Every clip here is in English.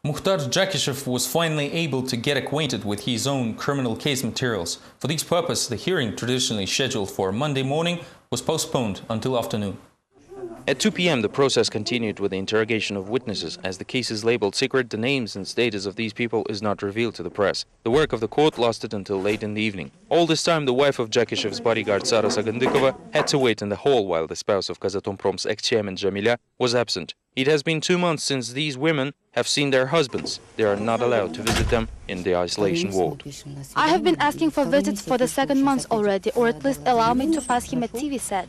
Mukhtar Jakishev was finally able to get acquainted with his own criminal case materials. For this purpose, the hearing, traditionally scheduled for Monday morning, was postponed until afternoon. At 2 p.m. the process continued with the interrogation of witnesses. As the case is labeled secret, the names and status of these people is not revealed to the press. The work of the court lasted until late in the evening. All this time the wife of Jakishev's bodyguard Sara Sagandykova had to wait in the hall while the spouse of Kazatomprom's ex-chairman Jamila was absent. It has been 2 months since these women have seen their husbands. They are not allowed to visit them in the isolation ward. I have been asking for visits for the 2nd month already, or at least allow me to pass him a TV set.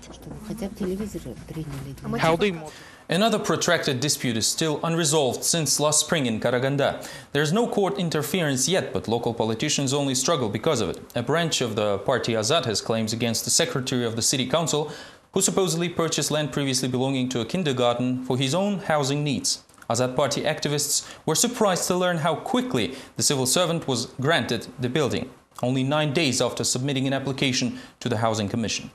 Another protracted dispute is still unresolved since last spring in Karaganda. There is no court interference yet, but local politicians only struggle because of it. A branch of the party Azad has claims against the secretary of the city council, who supposedly purchased land previously belonging to a kindergarten for his own housing needs. Azad party activists were surprised to learn how quickly the civil servant was granted the building, only 9 days after submitting an application to the Housing Commission.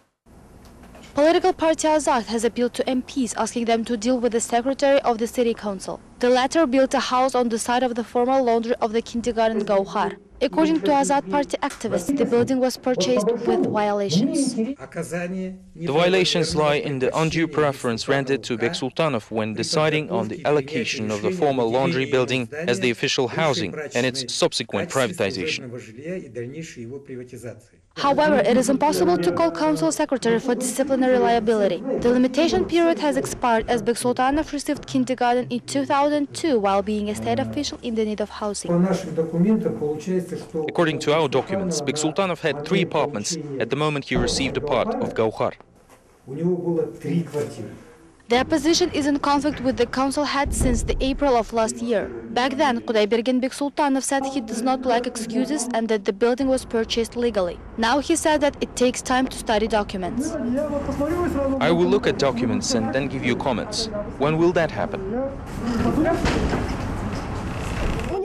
Political party Azad has appealed to MPs, asking them to deal with the secretary of the city council. The latter built a house on the site of the former laundry of the kindergarten Gauhar. According to Azad party activists, the building was purchased with violations. The violations lie in the undue preference granted to Beksultanov when deciding on the allocation of the former laundry building as the official housing and its subsequent privatization. However, it is impossible to call council secretary for disciplinary liability. The limitation period has expired as Beksultanov received kindergarten in 2002 while being a state official in the need of housing. According to our documents, Beksultanov had 3 apartments at the moment he received a part of Gauhar. The opposition is in conflict with the council head since the April of last year. Back then, Kudaybergen Beksultanov said he does not like excuses and that the building was purchased legally. Now he said that it takes time to study documents. I will look at documents and then give you comments. When will that happen?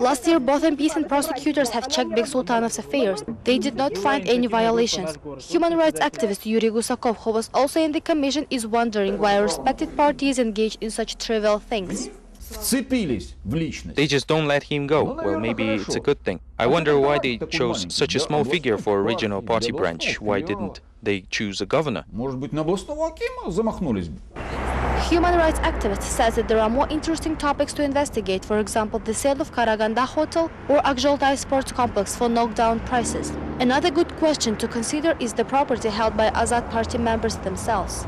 Last year, both MPs and prosecutors have checked Beksultanov's affairs. They did not find any violations. Human rights activist Yuri Gusakov, who was also in the commission, is wondering why a respected party is engaged in such trivial things. They just don't let him go. Well, maybe it's a good thing. I wonder why they chose such a small figure for a regional party branch. Why didn't they choose a governor? Human rights activist says that there are more interesting topics to investigate, for example, the sale of Karaganda Hotel or Akjoltai Sports Complex for knockdown prices. Another good question to consider is the property held by Azad party members themselves.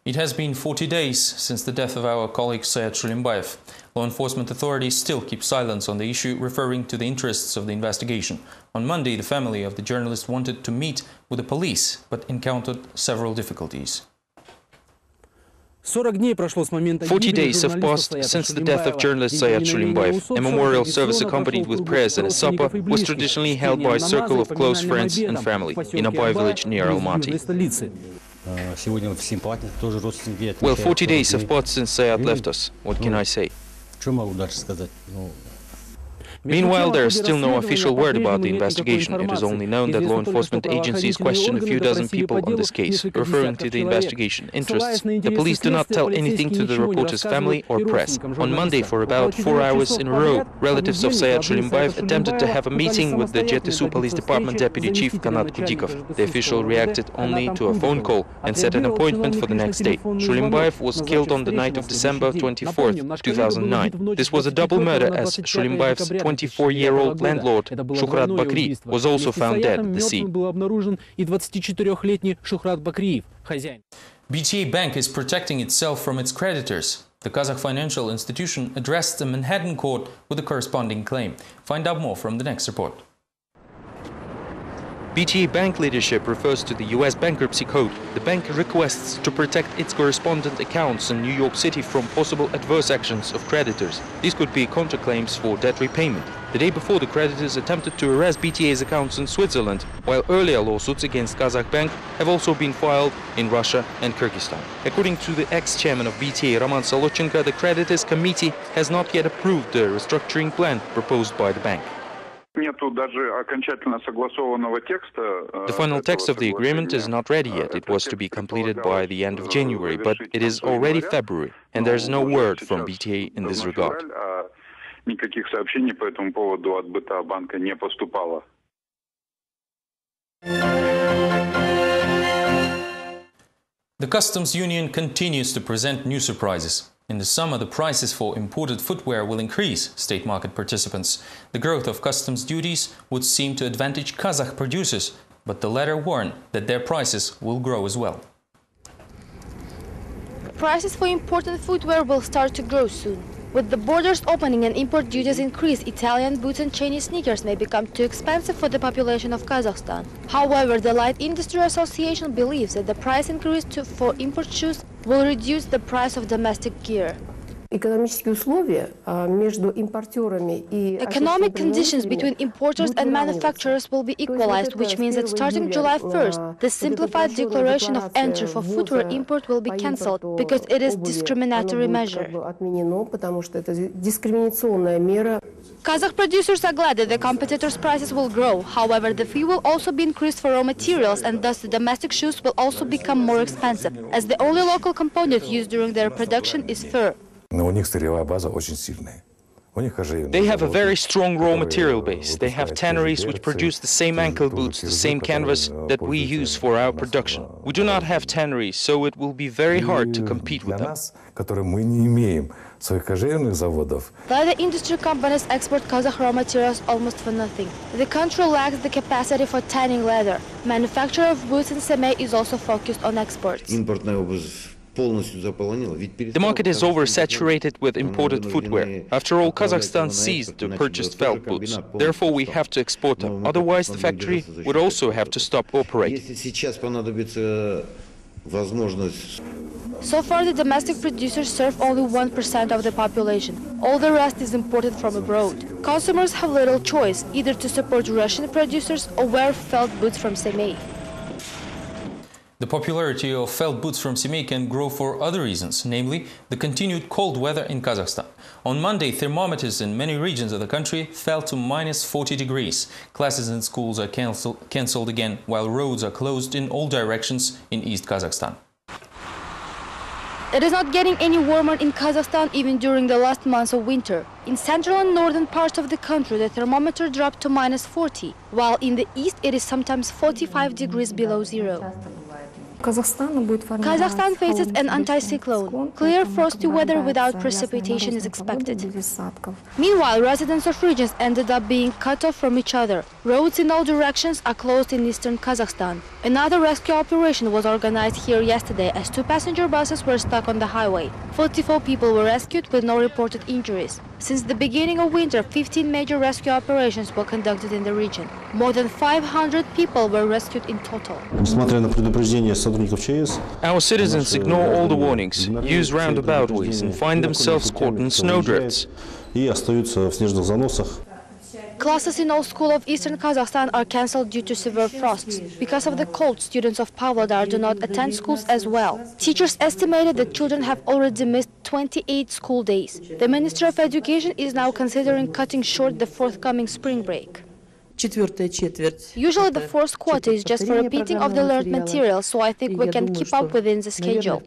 It has been 40 days since the death of our colleague Sayat Shulimbayev. Law enforcement authorities still keep silence on the issue, referring to the interests of the investigation. On Monday, the family of the journalist wanted to meet with the police, but encountered several difficulties. 40 days have passed since the death of journalist Sayat Shulimbayev. A memorial service accompanied with prayers and a supper was traditionally held by a circle of close friends and family in Abay village near Almaty. Well, 40 days have passed since Sayat left us. What can I say? Meanwhile, there is still no official word about the investigation. It is only known that law enforcement agencies question a few dozen people on this case. Referring to the investigation interests, the police do not tell anything to the reporter's family or press. On Monday, for about 4 hours in a row, relatives of Sayat Shulimbayev attempted to have a meeting with the Jetesu Police Department Deputy Chief Kanat Kudikov. The official reacted only to a phone call and set an appointment for the next day. Shulimbayev was killed on the night of December 24th, 2009. This was a double murder, as Shulimbayev's 24-year-old landlord, Shuhrat Bakriyev, was also found dead at the scene. BTA Bank is protecting itself from its creditors. The Kazakh financial institution addressed the Manhattan court with a corresponding claim. Find out more from the next report. BTA Bank leadership refers to the U.S. bankruptcy code. The bank requests to protect its correspondent accounts in New York City from possible adverse actions of creditors. These could be counterclaims for debt repayment. The day before, the creditors attempted to arrest BTA's accounts in Switzerland, while earlier lawsuits against Kazakh Bank have also been filed in Russia and Kyrgyzstan. According to the ex-chairman of BTA, Roman Solochenko, the creditors committee has not yet approved the restructuring plan proposed by the bank. The final text of the agreement is not ready yet. It was to be completed by the end of January, but it is already February. and there's no word from BTA in this regard. Никаких сообщений по этому поводу от банка не поступало. The customs union continues to present new surprises. In the summer, the prices for imported footwear will increase, state market participants. The growth of customs duties would seem to advantage Kazakh producers, but the latter warn that their prices will grow as well. Prices for imported footwear will start to grow soon. With the borders opening and import duties increase, Italian boots and Chinese sneakers may become too expensive for the population of Kazakhstan. However, the Light Industry Association believes that the price increase for import shoes will reduce the price of domestic gear. Economic conditions between importers and manufacturers will be equalized, which means that starting July 1st, the simplified declaration of entry for footwear import will be cancelled because it is a discriminatory measure. Kazakh producers are glad that the competitors' prices will grow. However, the fee will also be increased for raw materials, and thus the domestic shoes will also become more expensive, as the only local component used during their production is fur. They have a very strong raw material base. They have tanneries which produce the same ankle boots, the same canvas that we use for our production. We do not have tanneries, so it will be very hard to compete with them. Leather industry companies export Kazakh raw materials almost for nothing. The country lacks the capacity for tanning leather. Manufacture of boots in Semey is also focused on exports. The market is oversaturated with imported footwear. After all, Kazakhstan ceased to purchase felt boots. Therefore, we have to export them. Otherwise, the factory would also have to stop operating. So far, the domestic producers serve only 1% of the population. All the rest is imported from abroad. Consumers have little choice, either to support Russian producers or wear felt boots from Semey. The popularity of felt boots from Semey can grow for other reasons, namely the continued cold weather in Kazakhstan. On Monday, thermometers in many regions of the country fell to -40 degrees. Classes in schools are cancelled again, while roads are closed in all directions in East Kazakhstan. It is not getting any warmer in Kazakhstan even during the last months of winter. In central and northern parts of the country, the thermometer dropped to -40, while in the east it is sometimes 45 degrees below zero. Kazakhstan faces an anticyclone. Clear, frosty weather without precipitation is expected. Meanwhile, residents of regions ended up being cut off from each other. Roads in all directions are closed in eastern Kazakhstan. Another rescue operation was organized here yesterday as 2 passenger buses were stuck on the highway. 44 people were rescued with no reported injuries. Since the beginning of winter, 15 major rescue operations were conducted in the region. More than 500 people were rescued in total. Our citizens ignore all the warnings, use roundabout ways, and find themselves caught in snowdrifts. Classes in all schools of eastern Kazakhstan are cancelled due to severe frosts. Because of the cold, students of Pavlodar do not attend schools as well. Teachers estimated that children have already missed 28 school days. The Ministry of Education is now considering cutting short the forthcoming spring break. Usually the fourth quarter is just for repeating of the learned material, so I think we can keep up within the schedule.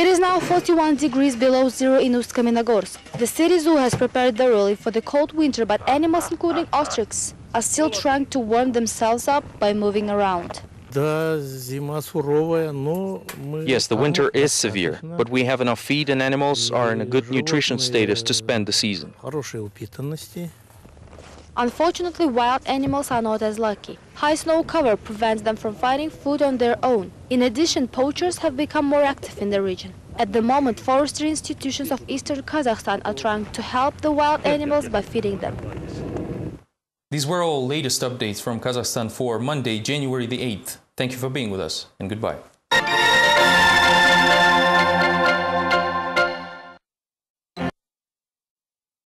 It is now 41 degrees below zero in Ust-Kamenogorsk. The city zoo has prepared thoroughly for the cold winter, but animals, including ostriches, are still trying to warm themselves up by moving around. Yes, the winter is severe, but we have enough feed and animals are in a good nutrition status to spend the season. Unfortunately, wild animals are not as lucky. High snow cover prevents them from finding food on their own. In addition, poachers have become more active in the region. At the moment, forestry institutions of eastern Kazakhstan are trying to help the wild animals by feeding them. These were all latest updates from Kazakhstan for Monday, January the 8th. Thank you for being with us, and goodbye.